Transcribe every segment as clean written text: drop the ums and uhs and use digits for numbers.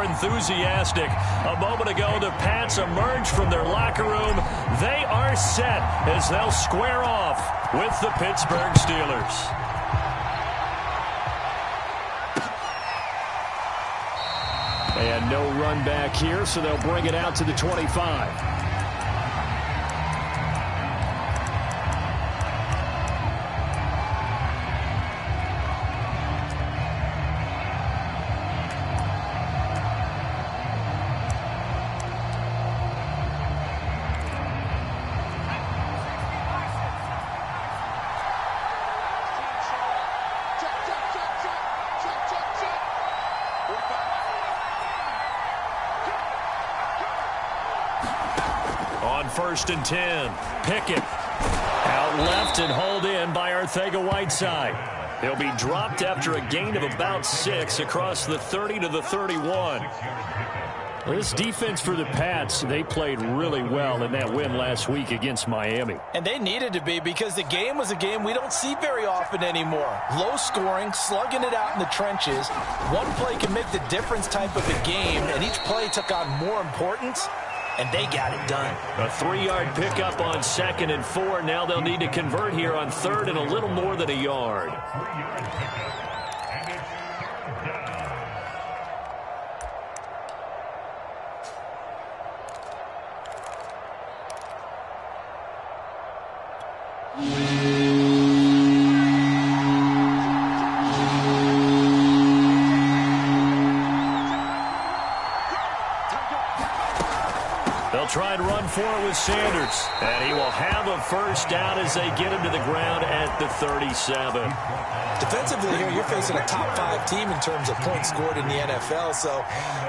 more enthusiastic. A moment ago, the Pats emerged from their locker room. They are set as they'll square off with the Pittsburgh Steelers. And no run back here, so they'll bring it out to the 25. On 1st and 10, Pickett out left and hauled in by Arcega-Whiteside. He'll be dropped after a gain of about 6 across the 30 to the 31. This defense for the Pats, they played really well in that win last week against Miami. And they needed to be, because the game was a game we don't see very often anymore. Low scoring, slugging it out in the trenches. One play can make the difference type of a game, and each play took on more importance, and they got it done. A 3-yard pickup on 2nd and 4. Now they'll need to convert here on 3rd and a little more than a yard. They'll try and run for it with Sanders. And he will have a first down as they get him to the ground at the 37. Defensively here, you're facing a top 5 team in terms of points scored in the NFL. So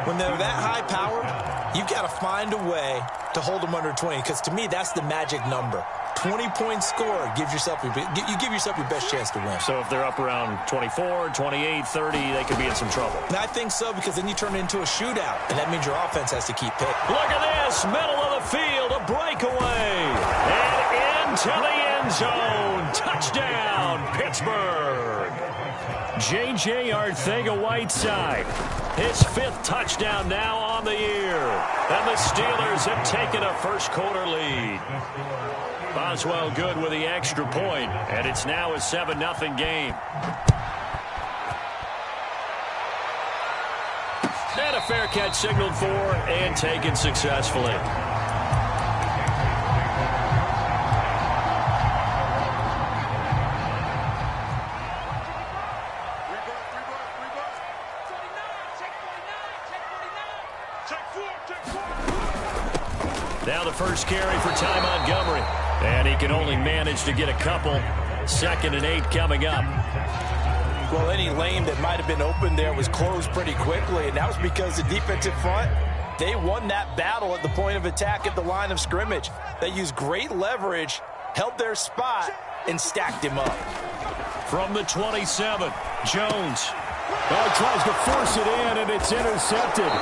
when they're that high-powered, you've got to find a way to hold them under 20. Because to me, that's the magic number. 20-point score gives yourself you give yourself your best chance to win. So if they're up around 24, 28, 30, they could be in some trouble. And I think so, because then you turn it into a shootout, and that means your offense has to keep pick. Look at this, middle of the field, a breakaway, and into the end zone. Touchdown, Pittsburgh. J.J. Arcega-Whiteside, his 5th touchdown now on the year. And the Steelers have taken a first-quarter lead. Boswell good with the extra point, and it's now a 7-0 game. And a fair catch signaled for and taken successfully. Now the first carry for Ty Montgomery. And he can only manage to get a couple. 2nd and 8 coming up. Well, any lane that might have been open there was closed pretty quickly, and that was because the defensive front, they won that battle at the point of attack at the line of scrimmage. They used great leverage, held their spot, and stacked him up. From the 27, Jones. Tries to force it in, and it's intercepted.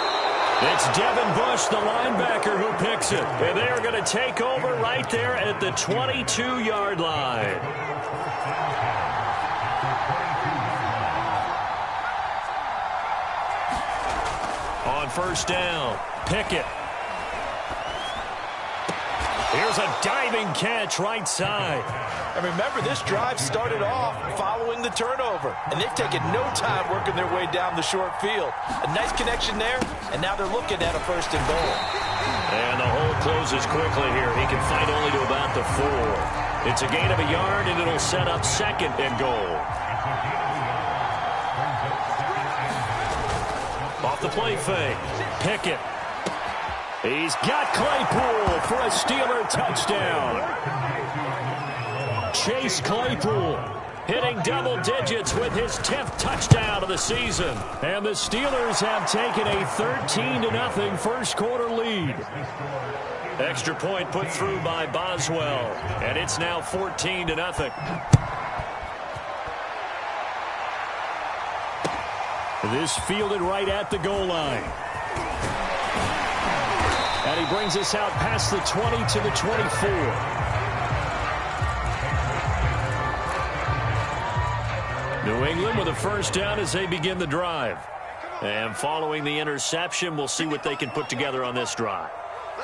It's Devin Bush, the linebacker, who picks it. And they are going to take over right there at the 22-yard line. On 1st down, Pickett. Here's a diving catch right side. And remember, this drive started off following the turnover. And they've taken no time working their way down the short field. A nice connection there, and now they're looking at a 1st and goal. And the hole closes quickly here. He can fight only to about the 4. It's a gain of a yard, and it'll set up 2nd and goal. Off the play fake, Pickett. He's got Claypool for a Steeler touchdown. Chase Claypool hitting double digits with his 10th touchdown of the season. And the Steelers have taken a 13-0 first-quarter lead. Extra point put through by Boswell, and it's now 14-0. This fielded right at the goal line. And he brings us out past the 20 to the 24. New England with a first down as they begin the drive. And following the interception, we'll see what they can put together on this drive.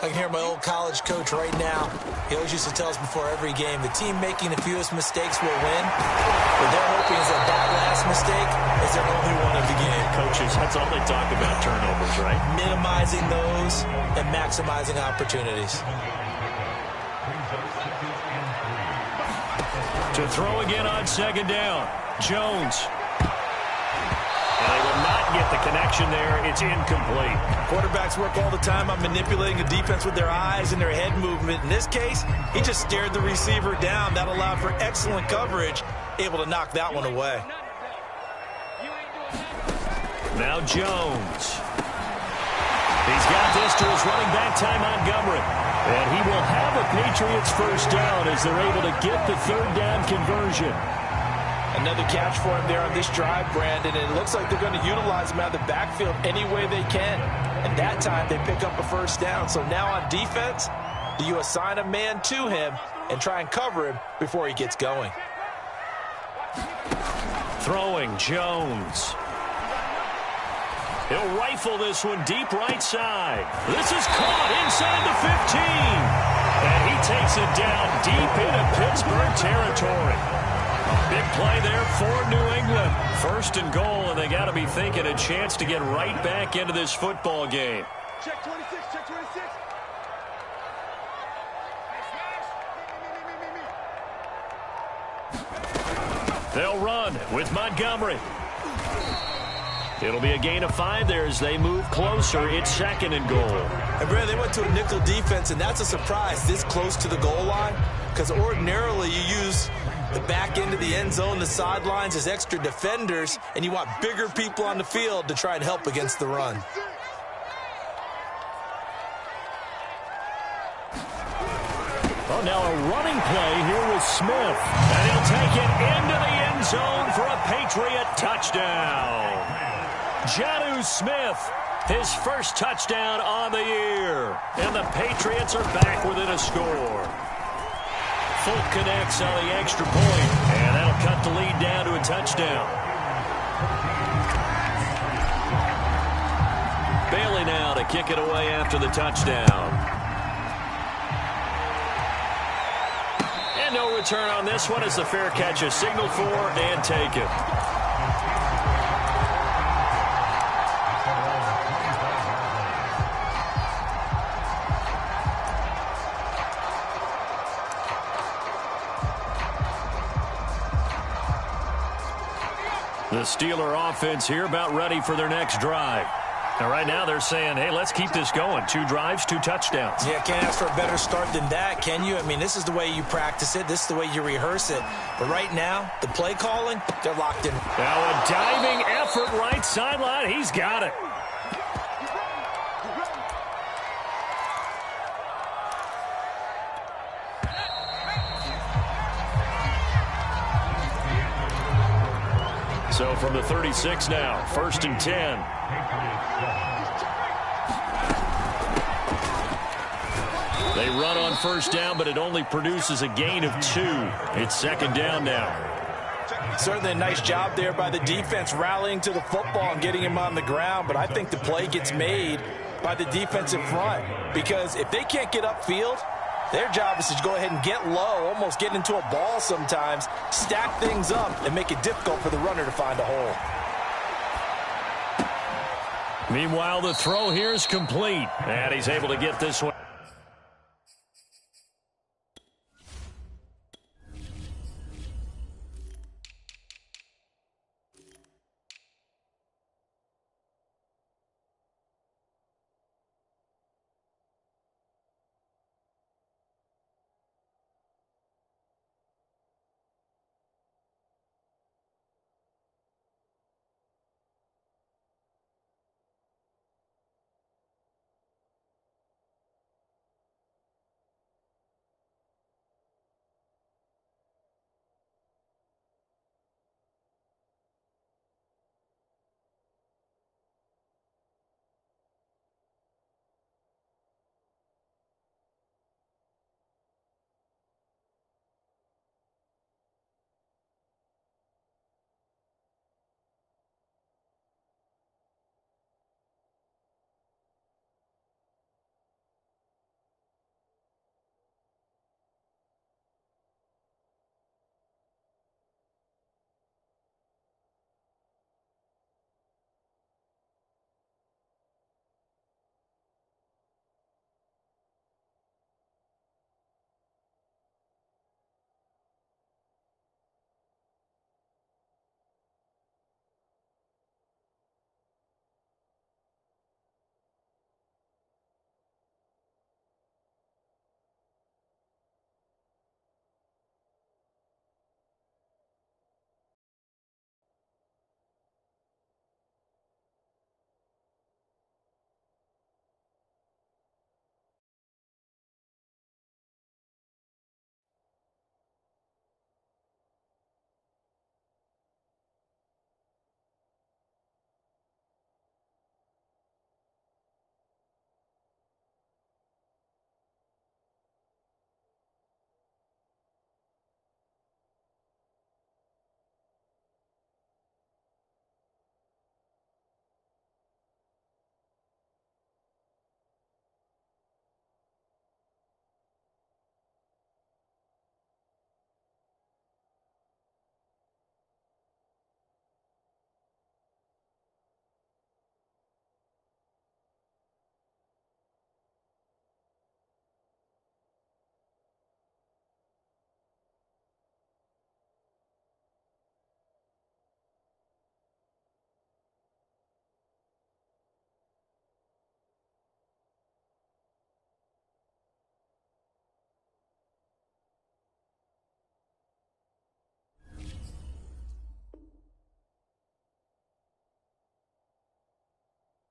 I can hear my old college coach right now. He always used to tell us before every game, the team making the fewest mistakes will win. What they're hoping is that last mistake is their only one of the game. Coaches, that's all they talk about, turnovers, right? Minimizing those and maximizing opportunities. To throw again on second down. Jones. And they will not get the connection there. It's incomplete. Quarterbacks work all the time on manipulating a defense with their eyes and their head movement. In this case, he just stared the receiver down. That allowed for excellent coverage, able to knock that one away. Now Jones. He's got this to his running back, Ty Montgomery. And he will have a Patriots first down as they're able to get the third down conversion. Another catch for him there on this drive, Brandon, and it looks like they're going to utilize him out of the backfield any way they can. And that time, they pick up a first down. So now on defense, do you assign a man to him and try and cover him before he gets going? Throwing, Jones. He'll rifle this one deep right side. This is caught inside the 15. And he takes it down deep into Pittsburgh territory. Big play there for New England. First and goal, and they got to be thinking a chance to get right back into this football game. Check 26, check 26. They'll run with Montgomery. It'll be a gain of 5 there as they move closer. It's second and goal. And, Brad, they went to a nickel defense, and that's a surprise this close to the goal line, because ordinarily you use the back end of the end zone, the sidelines as extra defenders, and you want bigger people on the field to try and help against the run. Oh, now a running play here with Smith. And he'll take it into the end zone for a Patriot touchdown. Jonnu Smith, his first touchdown on the year. And the Patriots are back within a score. Folk connects on the extra point, and that'll cut the lead down to a touchdown. Bailey now to kick it away after the touchdown. And no return on this one as the fair catch is signaled for and taken. The Steeler offense here about ready for their next drive. And right now they're saying, hey, let's keep this going. 2 drives, 2 touchdowns. Yeah, can't ask for a better start than that, can you? I mean, this is the way you practice it. This is the way you rehearse it. But right now, the play calling, they're locked in. Now a diving effort right sideline. He's got it. So from the 36 now, 1st and 10. They run on first down, but it only produces a gain of 2. It's second down now. Certainly a nice job there by the defense rallying to the football and getting him on the ground, but I think the play gets made by the defensive front because if they can't get upfield, their job is to go ahead and get low, almost get into a ball sometimes, stack things up, and make it difficult for the runner to find a hole. Meanwhile, the throw here is complete, and he's able to get this one.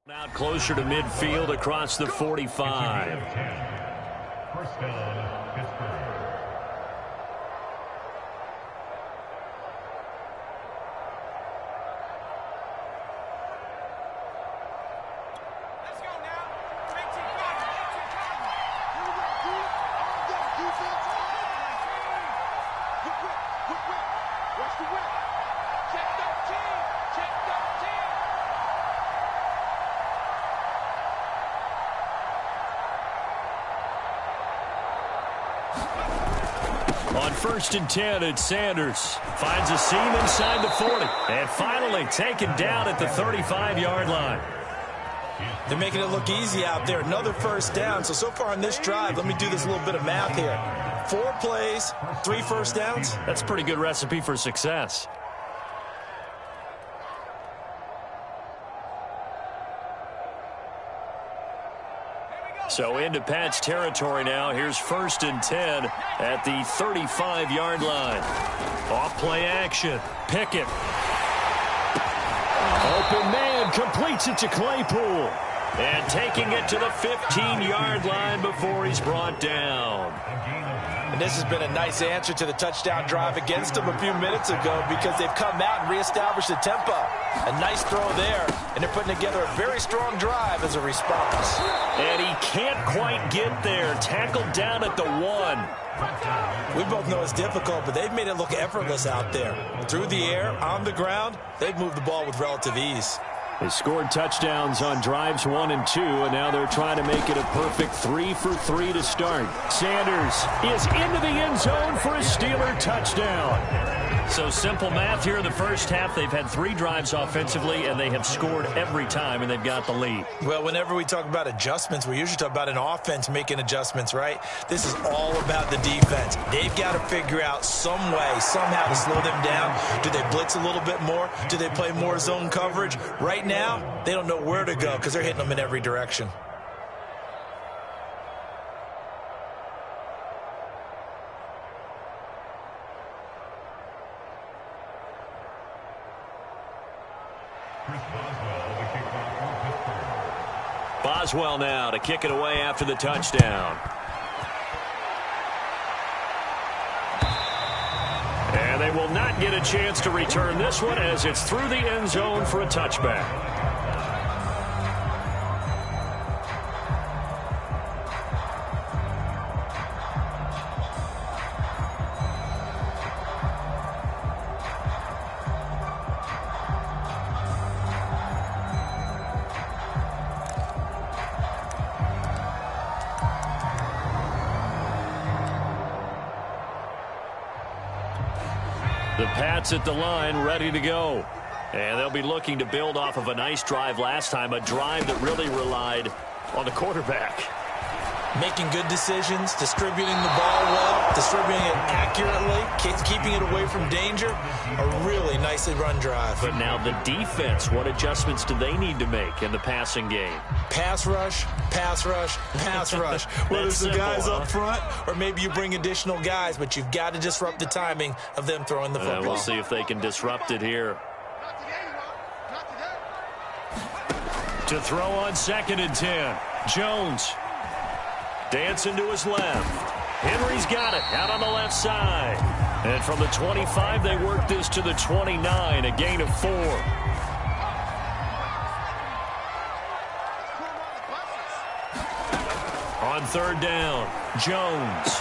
Out closer to midfield across the 45. First down, Pittsburgh. On 1st and 10, it's Sanders. Finds a seam inside the 40. And finally taken down at the 35-yard line. They're making it look easy out there. Another first down. So far on this drive, let me do this little bit of math here. 4 plays, 3 first downs. That's a pretty good recipe for success. So into Pat's territory now. Here's 1st and 10 at the 35-yard line. Off play action. Pickett. Open man completes it to Claypool. And taking it to the 15-yard line before he's brought down. And this has been a nice answer to the touchdown drive against them a few minutes ago because they've come out and reestablished the tempo. A nice throw there, and they're putting together a very strong drive as a response. And he can't quite get there. Tackled down at the 1. We both know it's difficult, but they've made it look effortless out there. Through the air, on the ground, they've moved the ball with relative ease. They scored touchdowns on drives 1 and 2, and now they're trying to make it a perfect 3 for 3 to start. Sanders is into the end zone for a Steeler touchdown. So simple math here in the first half. They've had 3 drives offensively, and they have scored every time, and they've got the lead. Well, whenever we talk about adjustments, we usually talk about an offense making adjustments, right? This is all about the defense. They've got to figure out some way, somehow to slow them down. Do they blitz a little bit more? Do they play more zone coverage? Right now, they don't know where to go because they're hitting them in every direction. Boswell now to kick it away after the touchdown. And they will not get a chance to return this one as it's through the end zone for a touchback. The Pats at the line, ready to go. And they'll be looking to build off of a nice drive last time, a drive that really relied on the quarterback. Making good decisions, distributing the ball well, distributing it accurately, keeping it away from danger. A really nicely run drive. But now the defense, what adjustments do they need to make in the passing game? Pass rush, pass rush, pass rush. Whether it's the guys up front or maybe you bring additional guys, but you've got to disrupt the timing of them throwing the football. We'll see if they can disrupt it here. To throw on 2nd and 10. Jones. Dancing to his left. Henry's got it out on the left side. And from the 25, they work this to the 29, a gain of 4. On 3rd down, Jones.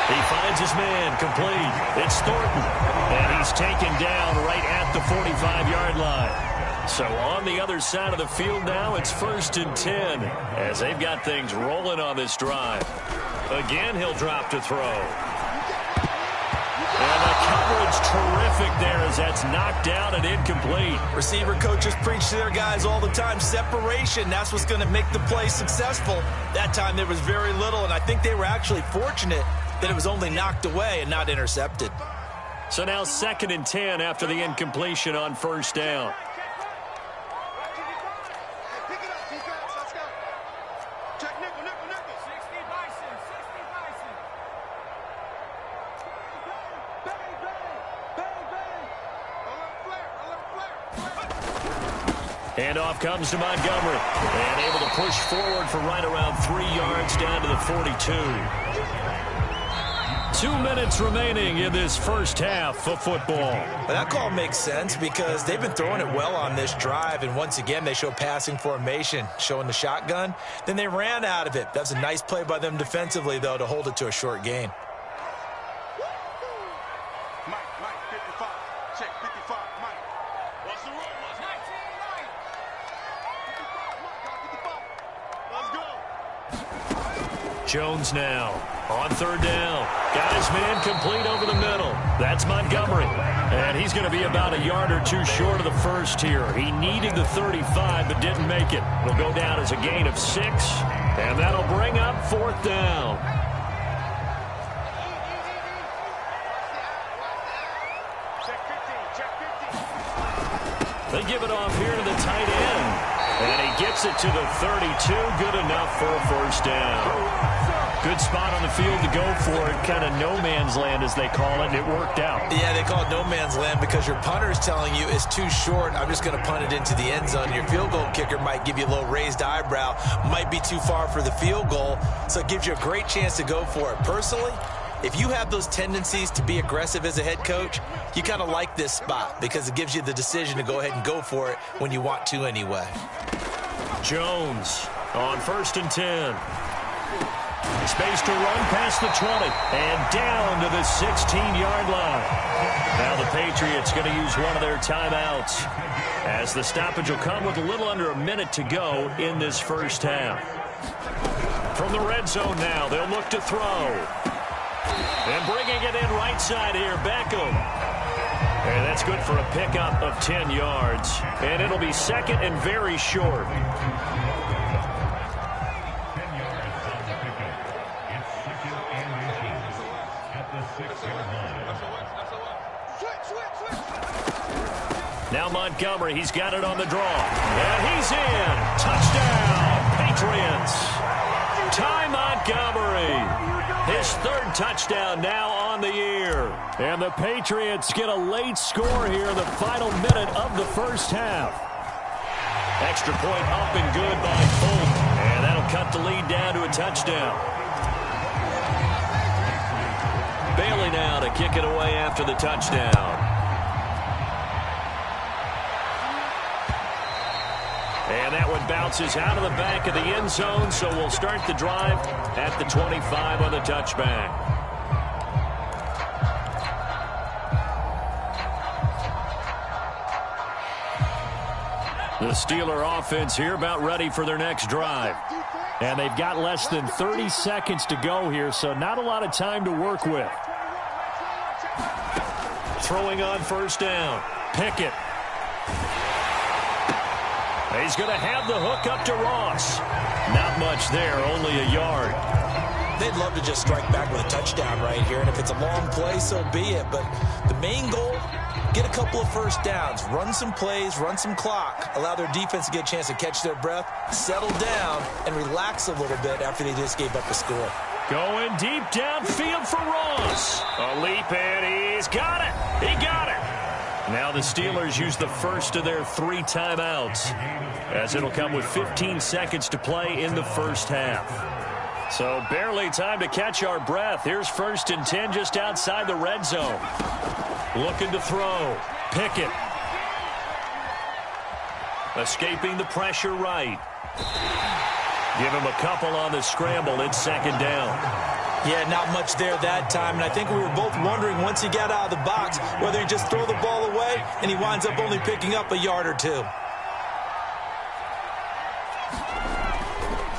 He finds his man complete. It's Thornton. And he's taken down right at the 45-yard line. So on the other side of the field now, it's 1st and 10 as they've got things rolling on this drive. Again, he'll drop to throw. And the coverage terrific there as that's knocked down and incomplete. Receiver coaches preach to their guys all the time. Separation, that's what's going to make the play successful. That time there was very little, and I think they were actually fortunate that it was only knocked away and not intercepted. So now 2nd and 10 after the incompletion on 1st down. And off comes to Montgomery. And able to push forward for right around 3 yards down to the 42. 2 minutes remaining in this first half of football. Well, that call makes sense because they've been throwing it well on this drive, and once again they show passing formation, showing the shotgun. Then they ran out of it. That's a nice play by them defensively, though, to hold it to a short gain. Mike, 55. Check 55, Mike. What's the roll? 19, Mike. 55, Mike, 55. Let's go. Jones now on third down. Got his man complete over the middle. That's Montgomery. And he's going to be about a yard or two short of the first here. He needed the 35 but didn't make it. It'll go down as a gain of 6. And that'll bring up fourth down. Check 15, check 15. They give it off here to the tight end. And he gets it to the 32. Good enough for a first down. Good spot on the field to go for it. Kind of no man's land, as they call it, and it worked out. Yeah, they call it no man's land because your punter is telling you it's too short. I'm just going to punt it into the end zone. Your field goal kicker might give you a little raised eyebrow. Might be too far for the field goal, so it gives you a great chance to go for it. Personally, if you have those tendencies to be aggressive as a head coach, you kind of like this spot because it gives you the decision to go ahead and go for it when you want to anyway. Jones on 1st and 10. Space to run past the 20 and down to the 16-yard line. Now the Patriots going to use one of their timeouts as the stoppage will come with a little under a minute to go in this first half. From the red zone now, they'll look to throw. And bringing it in right side here, Beckham. And that's good for a pickup of 10 yards. And it'll be second and very short. Now Montgomery, he's got it on the draw. And he's in. Touchdown, Patriots. Ty Montgomery. His third touchdown now on the year. And the Patriots get a late score here in the final minute of the first half. Extra point up and good by Fulton. And that'll cut the lead down to a touchdown. Bailey now to kick it away after the touchdown. And that one bounces out of the back of the end zone, so we'll start the drive at the 25 on the touchback. The Steeler offense here about ready for their next drive. And they've got less than 30 seconds to go here, so not a lot of time to work with. Throwing on first down. Pickett. He's going to have the hook up to Ross. Not much there, only a yard. They'd love to just strike back with a touchdown right here, and if it's a long play, so be it. But the main goal, get a couple of first downs, run some plays, run some clock, allow their defense to get a chance to catch their breath, settle down, and relax a little bit after they just gave up a score. Going deep downfield for Ross. A leap, and he's got it. He got it. Now the Steelers use the first of their 3 timeouts, as it'll come with 15 seconds to play in the first half. So barely time to catch our breath. Here's 1st and 10 just outside the red zone. Looking to throw. Pickett. Escaping the pressure right. Give him a couple on the scramble. It's 2nd down. Yeah, not much there that time, and I think we were both wondering once he got out of the box whether he just throw the ball away and he winds up only picking up a yard or 2.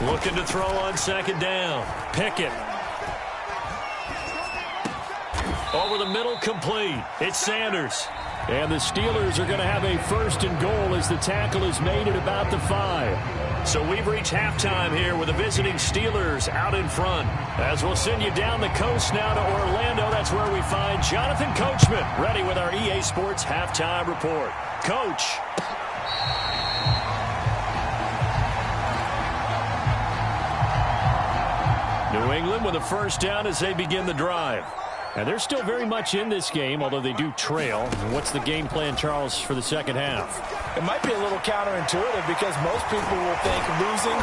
Looking to throw on 2nd down. Pickett. Over the middle, complete. It's Sanders. And the Steelers are going to have a 1st and goal as the tackle is made at about the 5. So we've reached halftime here with the visiting Steelers out in front. As we'll send you down the coast now to Orlando. That's where we find Jonathan Coachman ready with our EA Sports Halftime Report. Coach. New England with a 1st down as they begin the drive. And they're still very much in this game, although they do trail. What's the game plan, Charles, for the second half? It might be a little counterintuitive because most people will think losing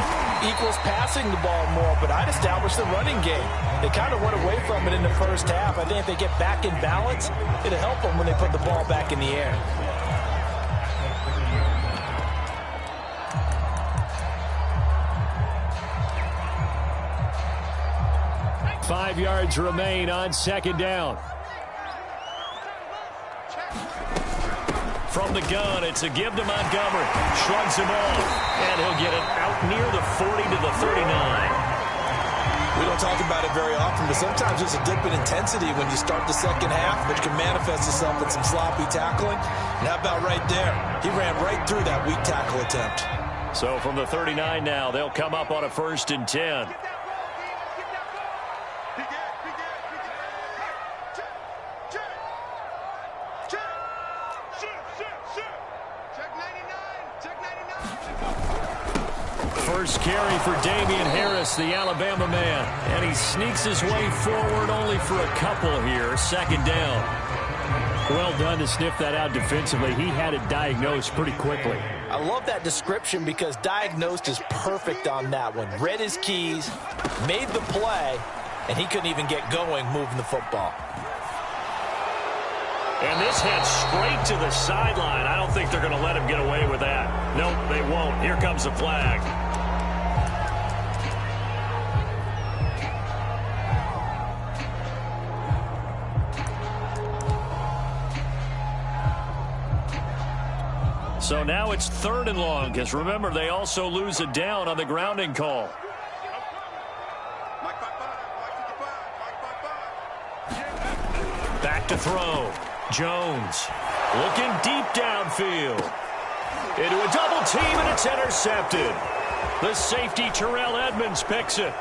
equals passing the ball more, but I'd establish the running game. They kind of went away from it in the first half. I think if they get back in balance, it'll help them when they put the ball back in the air. 5 yards remain on second down. From the gun, it's a give to Montgomery. Shrugs him off, and he'll get it out near the 40 to the 39. We don't talk about it very often, but sometimes there's a dip in intensity when you start the second half, which can manifest itself in some sloppy tackling. And how about right there? He ran right through that weak tackle attempt. So from the 39 now, they'll come up on a 1st and 10. First carry for Damian Harris, the Alabama man. And he sneaks his way forward only for a couple here. Second down. Well done to sniff that out defensively. He had it diagnosed pretty quickly. I love that description because diagnosed is perfect on that one. Read his keys, made the play, and he couldn't even get going moving the football. And this heads straight to the sideline. I don't think they're going to let him get away with that. Nope, they won't. Here comes the flag. So now it's 3rd and long, because remember, they also lose a down on the grounding call. Back to throw. Jones looking deep downfield. Into a double team, and it's intercepted. The safety, Terrell Edmonds, picks it.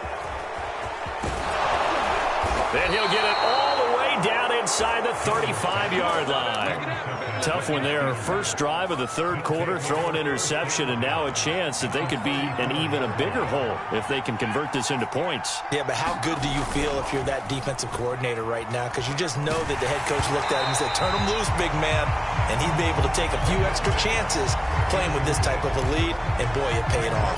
Then he'll get it all the way down inside the 35-yard line. Tough one there. First drive of the 3rd quarter, throw an interception, and now a chance that they could be in even a bigger hole if they can convert this into points. Yeah, but how good do you feel if you're that defensive coordinator right now? Because you just know that the head coach looked at him and said, turn him loose, big man. And he'd be able to take a few extra chances playing with this type of a lead, and boy, it paid off.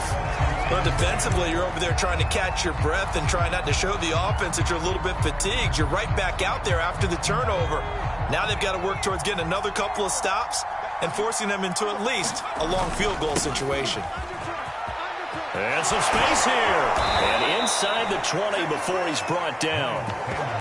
Well, defensively, you're over there trying to catch your breath and try not to show the offense that you're a little bit fatigued. You're right back out there after the turnover. Now they've got to work towards getting another couple of stops and forcing them into at least a long field goal situation. And some space here. And inside the 20 before he's brought down.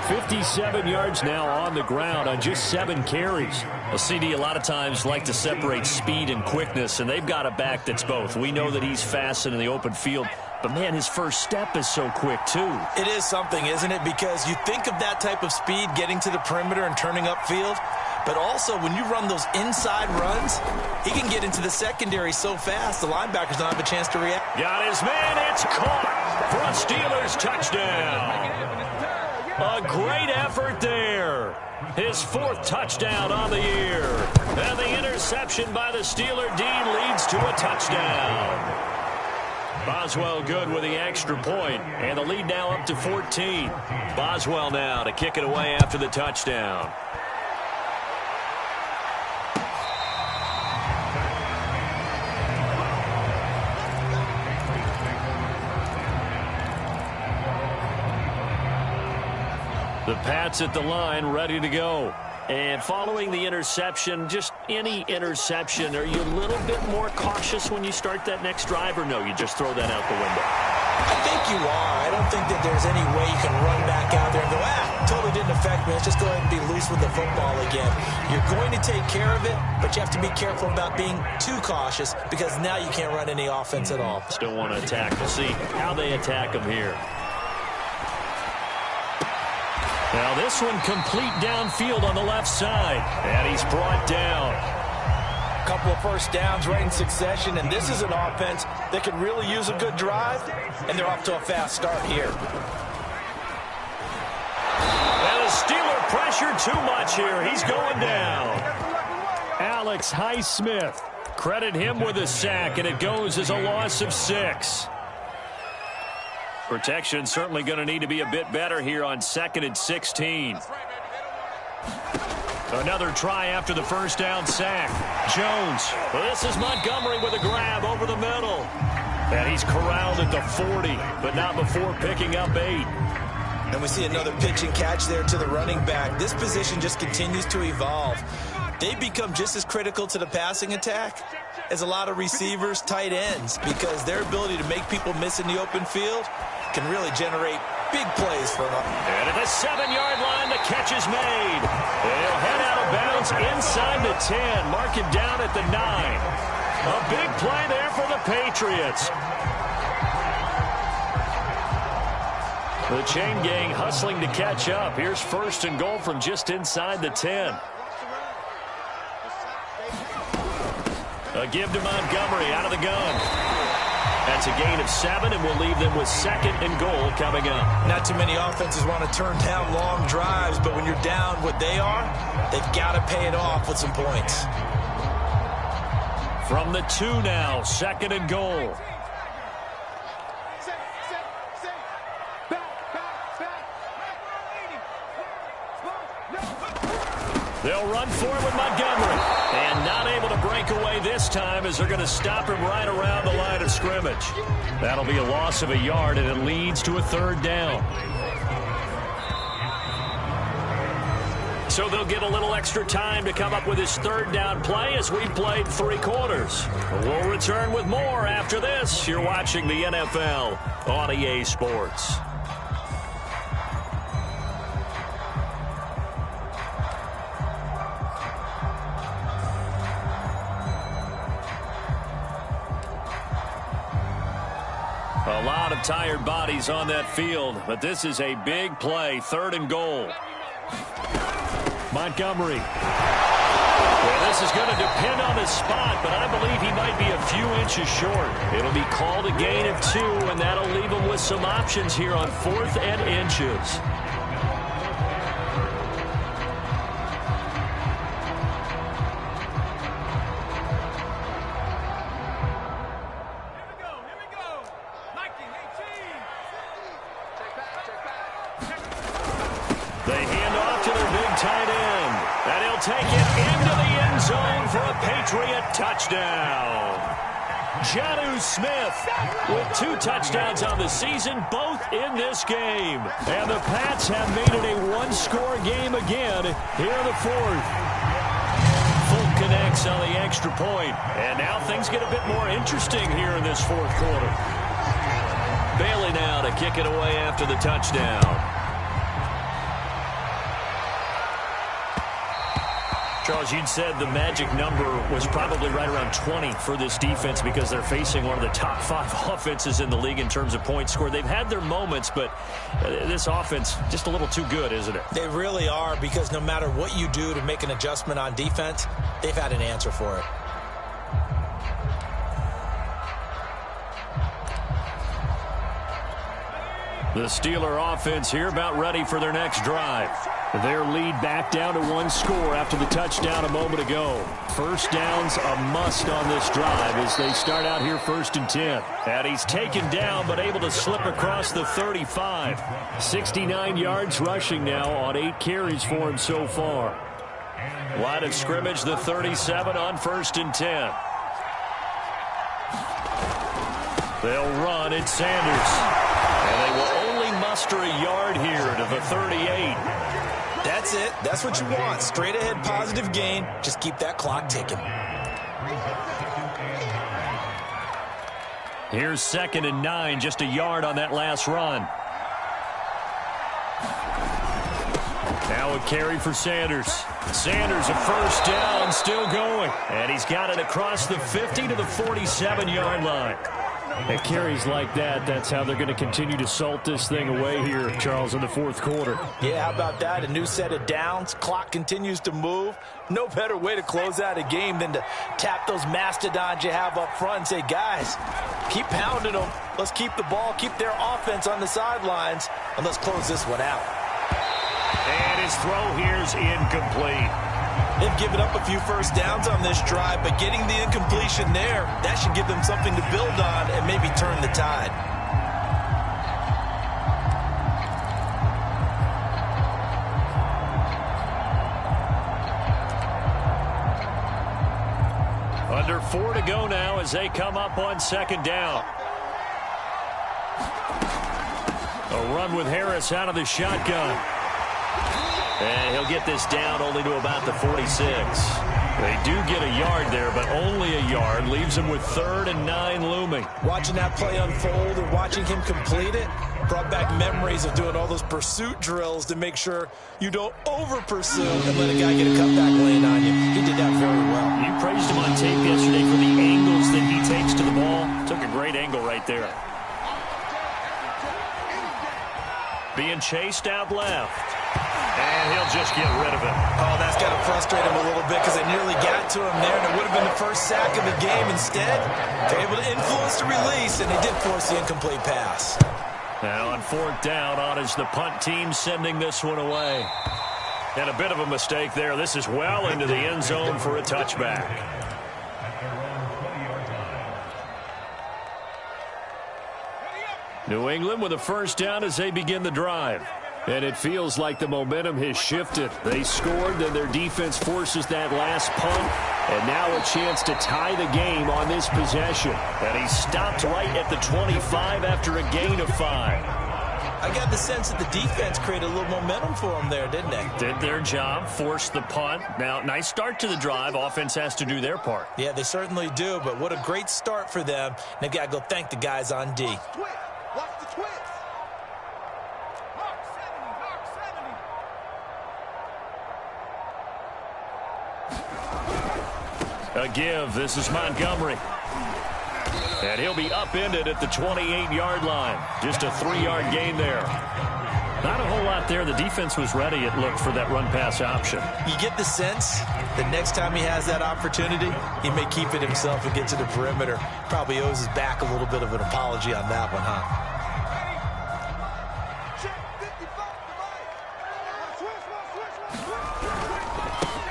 57 yards now on the ground on just 7 carries. A CD a lot of times like to separate speed and quickness, and they've got a back that's both. We know that he's fast in the open field, but, man, his first step is so quick, too. It is something, isn't it? Because you think of that type of speed getting to the perimeter and turning upfield, but also when you run those inside runs, he can get into the secondary so fast the linebackers don't have a chance to react. Got his man. It's caught for a Steelers touchdown. A great effort there. His 4th touchdown on the year. And the interception by the Steeler D leads to a touchdown. Boswell good with the extra point, and the lead now up to 14. Boswell now to kick it away after the touchdown. The Pats at the line, ready to go. And following the interception, just any interception, are you a little bit more cautious when you start that next drive, or no, you just throw that out the window? I think you are. I don't think that there's any way you can run back out there and go, totally didn't affect me. Let's just go ahead and be loose with the football again. You're going to take care of it, but you have to be careful about being too cautious because now you can't run any offense at all. Still want to attack. We'll see how they attack them here. Now this one complete downfield on the left side. And he's brought down. A couple of first downs right in succession, and this is an offense that could really use a good drive, and they're off to a fast start here. And the Steeler pressure too much here. He's going down. Alex Highsmith. Credit him with a sack, and it goes as a loss of 6. Protection certainly going to need to be a bit better here on 2nd and 16. Another try after the first down sack. Jones. Well, this is Montgomery with a grab over the middle. And he's corralled at the 40, but not before picking up 8. And we see another pitch and catch there to the running back. This position just continues to evolve. They become just as critical to the passing attack as a lot of receivers, tight ends, because their ability to make people miss in the open field can really generate big plays for them. And at the 7-yard line, the catch is made. They'll head out of bounds inside the 10, mark it down at the 9. A big play there for the Patriots. The chain gang hustling to catch up. Here's first and goal from just inside the 10. A give to Montgomery out of the gun. That's a gain of 7, and we'll leave them with second and goal coming up. Not too many offenses want to turn down long drives, but when you're down what they are, they've got to pay it off with some points. From the 2 now, second and goal. They'll run for it with Montgomery. And not able to break away this time as they're going to stop him right around the line of scrimmage. That'll be a loss of a yard, and it leads to a 3rd down. So they'll get a little extra time to come up with his 3rd down play as we've played 3 quarters. We'll return with more after this. You're watching the NFL on EA Sports. A lot of tired bodies on that field, but this is a big play, 3rd and goal. Montgomery. Well, this is going to depend on his spot, but I believe he might be a few inches short. It'll be called a gain of 2, and that'll leave him with some options here on 4th and inches. They hand off to their big tight end. And he'll take it into the end zone for a Patriot touchdown. Jonnu Smith with 2 touchdowns on the season, both in this game. And the Pats have made it a 1-score game again here in the 4th. Full connects on the extra point. And now things get a bit more interesting here in this 4th quarter. Bailey now to kick it away after the touchdown. Charles, you'd said the magic number was probably right around 20 for this defense because they're facing one of the top 5 offenses in the league in terms of points scored. They've had their moments, but this offense just a little too good, isn't it? They really are, because no matter what you do to make an adjustment on defense, they've had an answer for it. The Steeler offense here about ready for their next drive. Their lead back down to 1 score after the touchdown a moment ago. First down's a must on this drive as they start out here 1st and 10. And he's taken down but able to slip across the 35. 69 yards rushing now on 8 carries for him so far. Line of scrimmage, the 37 on 1st and 10. They'll run. It's Sanders. And they will only muster a yard here to the 38. That's it. That's what you want. Straight ahead positive gain. Just keep that clock ticking. Here's 2nd and 9. Just a yard on that last run. Now a carry for Sanders. Sanders a first down, still going. And he's got it across the 50 to the 47-yard line. At carries like that, that's how they're going to continue to salt this thing away here, Charles, in the 4th quarter. Yeah, how about that? A new set of downs. Clock continues to move. No better way to close out a game than to tap those mastodons you have up front and say, guys, keep pounding them. Let's keep the ball, keep their offense on the sidelines, and let's close this one out. And his throw here's incomplete. They've given up a few first downs on this drive, but getting the incompletion there, that should give them something to build on and maybe turn the tide. 4 to go now as they come up on second down. A run with Harris out of the shotgun. And he'll get this down only to about the 46. They do get a yard there, but only a yard. Leaves them with 3rd and 9 looming. Watching that play unfold and watching him complete it brought back memories of doing all those pursuit drills to make sure you don't over-pursue and let a guy get a cutback lane on you. He did that very well. You praised him on tape yesterday for the angles that he takes to the ball. Took a great angle right there. Being chased out left. And he'll just get rid of it. Oh, that's got to frustrate him a little bit because they nearly got to him there, and it would have been the first sack of the game. Instead, they're able to influence the release, and they did force the incomplete pass. Now on 4th down, on is the punt team sending this one away. And a bit of a mistake there. This is well into the end zone for a touchback. New England with a first down as they begin the drive. And it feels like the momentum has shifted. They scored, then their defense forces that last punt. And now a chance to tie the game on this possession. And he stopped right at the 25 after a gain of 5. I got the sense that the defense created a little momentum for them there, didn't they? Did their job, forced the punt. Now, nice start to the drive. Offense has to do their part. Yeah, they certainly do, but what a great start for them. They've got to go thank the guys on D. Watch the twist. A give. This is Montgomery. And he'll be upended at the 28-yard line. Just a 3-yard gain there. Not a whole lot there. The defense was ready, it looked, for that run-pass option. You get the sense that next time he has that opportunity, he may keep it himself and get to the perimeter. Probably owes his back a little bit of an apology on that one, huh?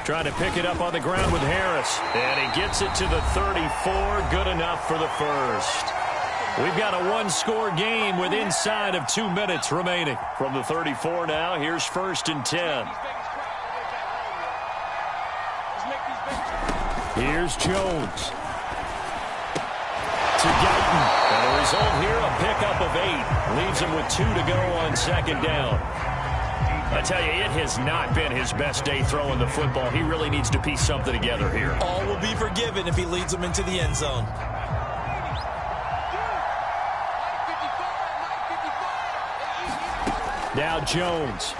Trying to pick it up on the ground with Harris. And he gets it to the 34. Good enough for the first. We've got a one-score game with inside of 2 minutes remaining. From the 34 now, here's 1st and 10. Here's Jones. To Guyton. And the result here, a pickup of 8. Leaves him with 2 to go on second down. I tell you, it has not been his best day throwing the football. He really needs to piece something together here. All will be forgiven if he leads them into the end zone. Now Jones.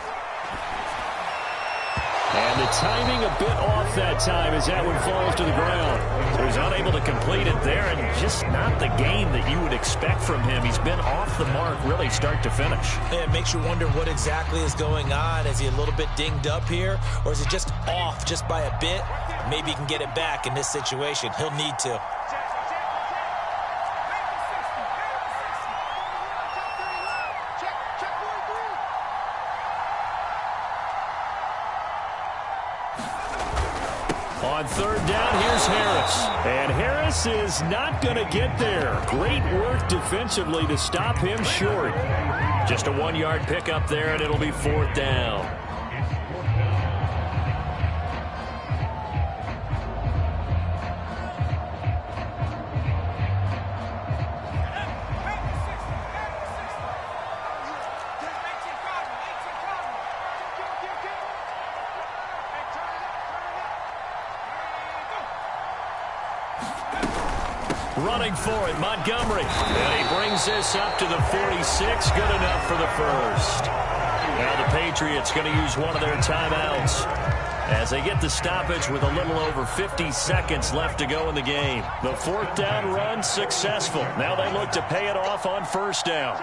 And the timing a bit off that time as that one falls to the ground. So he's unable to complete it there, and just not the game that you would expect from him. He's been off the mark really start to finish. Yeah, it makes you wonder what exactly is going on. Is he a little bit dinged up here, or is it just off just by a bit? Maybe he can get it back in this situation. He'll need to. On 3rd down, here's Harris. And Harris is not going to get there. Great work defensively to stop him short. Just a 1-yard pickup there, and it'll be 4th down. Running for it, Montgomery. And he brings this up to the 46. Good enough for the first. Now the Patriots going to use one of their timeouts as they get the stoppage with a little over 50 seconds left to go in the game. The 4th down run successful. Now they look to pay it off on 1st down.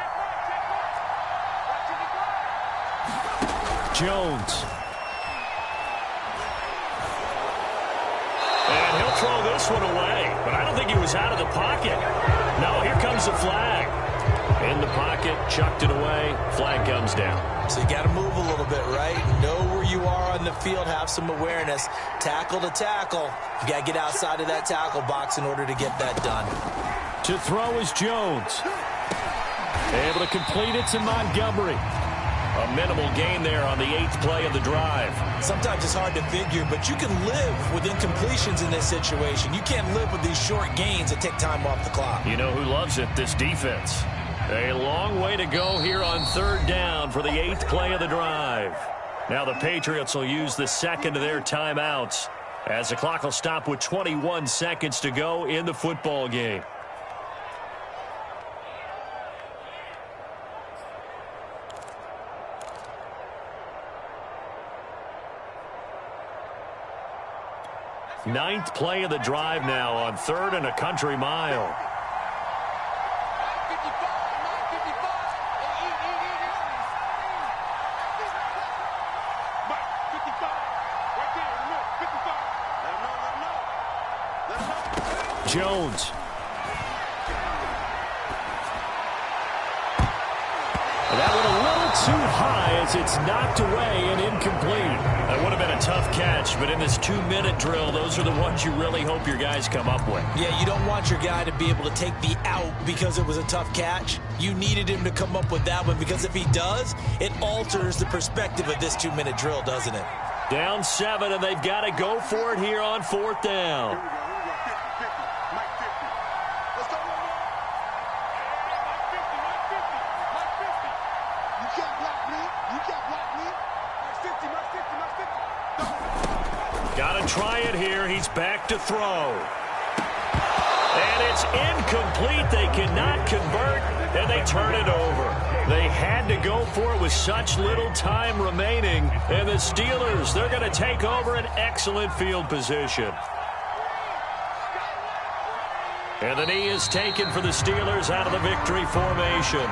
Jones. And he'll throw this one away, but I don't think he was out of the pocket. No, here comes the flag. In the pocket, chucked it away, flag comes down. So you got to move a little bit, right? Know where you are on the field, have some awareness. Tackle to tackle. You got to get outside of that tackle box in order to get that done. To throw is Jones. Able to complete it to Montgomery. A minimal gain there on the 8th play of the drive. Sometimes it's hard to figure, but you can live with incompletions in this situation. You can't live with these short gains that take time off the clock. You know who loves it? This defense. A long way to go here on 3rd down for the 8th play of the drive. Now the Patriots will use the second of their timeouts as the clock will stop with 21 seconds to go in the football game. Ninth play of the drive now on 3rd and a country mile. Jones. That one a little too high as it's knocked away and incomplete. That would have been a tough catch, but in this 2-minute drill, those are the ones you really hope your guys come up with. Yeah, you don't want your guy to be able to take the out because it was a tough catch. You needed him to come up with that one because if he does, it alters the perspective of this 2-minute drill, doesn't it? Down 7, and they've got to go for it here on 4th down. Got to try it here. He's back to throw. And it's incomplete. They cannot convert, and they turn it over. They had to go for it with such little time remaining. And the Steelers, they're going to take over an excellent field position. And the knee is taken for the Steelers out of the victory formation.